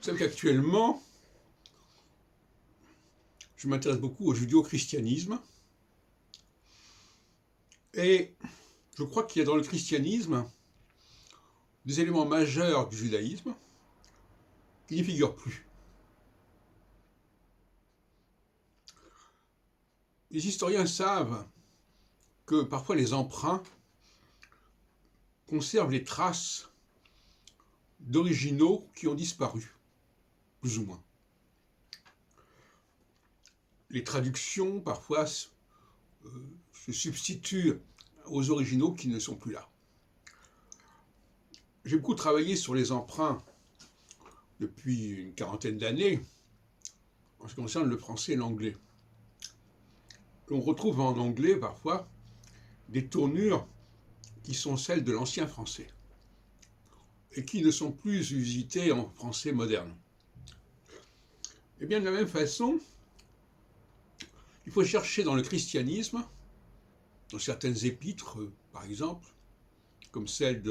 savez qu'actuellement, je m'intéresse beaucoup au judéo-christianisme. Et je crois qu'il y a dans le christianisme des éléments majeurs du judaïsme qui n'y figurent plus. Les historiens savent que parfois les emprunts conservent les traces d'originaux qui ont disparu, plus ou moins. Les traductions, parfois, se substituent aux originaux qui ne sont plus là. J'ai beaucoup travaillé sur les emprunts depuis une quarantaine d'années, en ce qui concerne le français et l'anglais. On retrouve en anglais, parfois, des tournures qui sont celles de l'ancien français et qui ne sont plus usitées en français moderne. Et bien, de la même façon, il faut chercher dans le christianisme, dans certaines épîtres, par exemple, comme celle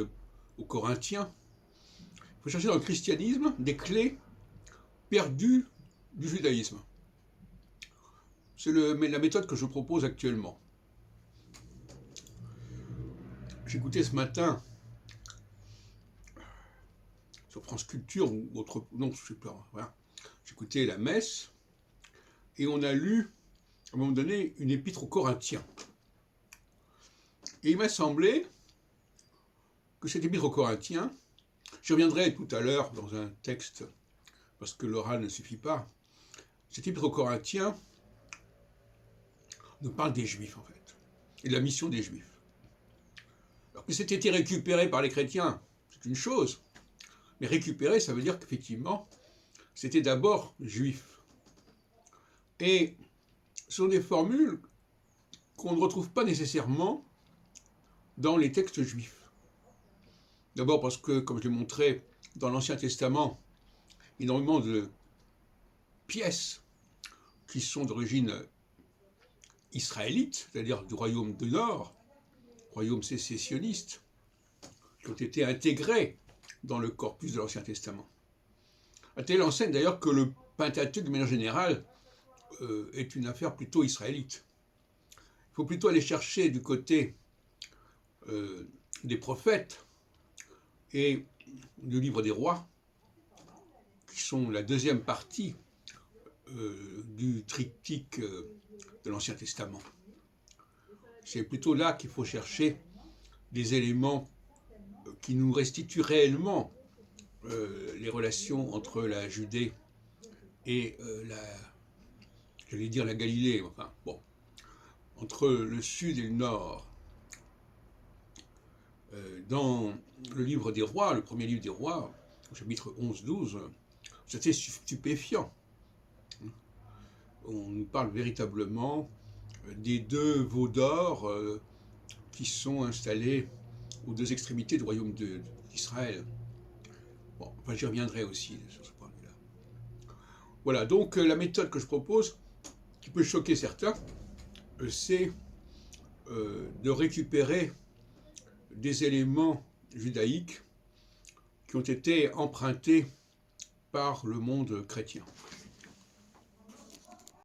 aux Corinthiens, il faut chercher dans le christianisme des clés perdues du judaïsme. C'est la méthode que je propose actuellement. J'écoutais ce matin sur France Culture ou autre, non, je sais pas, voilà. J'écoutais la messe et on a lu à un moment donné une épître aux Corinthiens. Et il m'a semblé que cette épître aux Corinthiens, j'y reviendrai tout à l'heure dans un texte, parce que l'oral ne suffit pas, cette épître aux Corinthiens nous parle des Juifs, en fait, et de la mission des Juifs. Alors que c'était été récupéré par les chrétiens, c'est une chose, mais récupéré, ça veut dire qu'effectivement, c'était d'abord juif. Et ce sont des formules qu'on ne retrouve pas nécessairement dans les textes juifs. D'abord parce que, comme je l'ai montré, dans l'Ancien Testament, énormément de pièces qui sont d'origine israélite, c'est-à-dire du royaume du Nord, royaume sécessionniste, qui ont été intégrées dans le corpus de l'Ancien Testament. À telle enseigne d'ailleurs que le Pentateuque, de manière générale, est une affaire plutôt israélite. Il faut plutôt aller chercher du côté des prophètes et du livre des rois, qui sont la deuxième partie du triptyque de l'Ancien Testament. C'est plutôt là qu'il faut chercher des éléments qui nous restituent réellement les relations entre la Judée et la Galilée, enfin, bon, entre le sud et le nord. Dans le livre des rois, le premier livre des rois, au chapitre 11-12, c'est assez stupéfiant. On nous parle véritablement des deux veaux d'or qui sont installés aux deux extrémités du royaume d'Israël. Bon, enfin, j'y reviendrai aussi sur ce point de vue-là. Voilà, donc la méthode que je propose, qui peut choquer certains, c'est de récupérer des éléments judaïques qui ont été empruntés par le monde chrétien.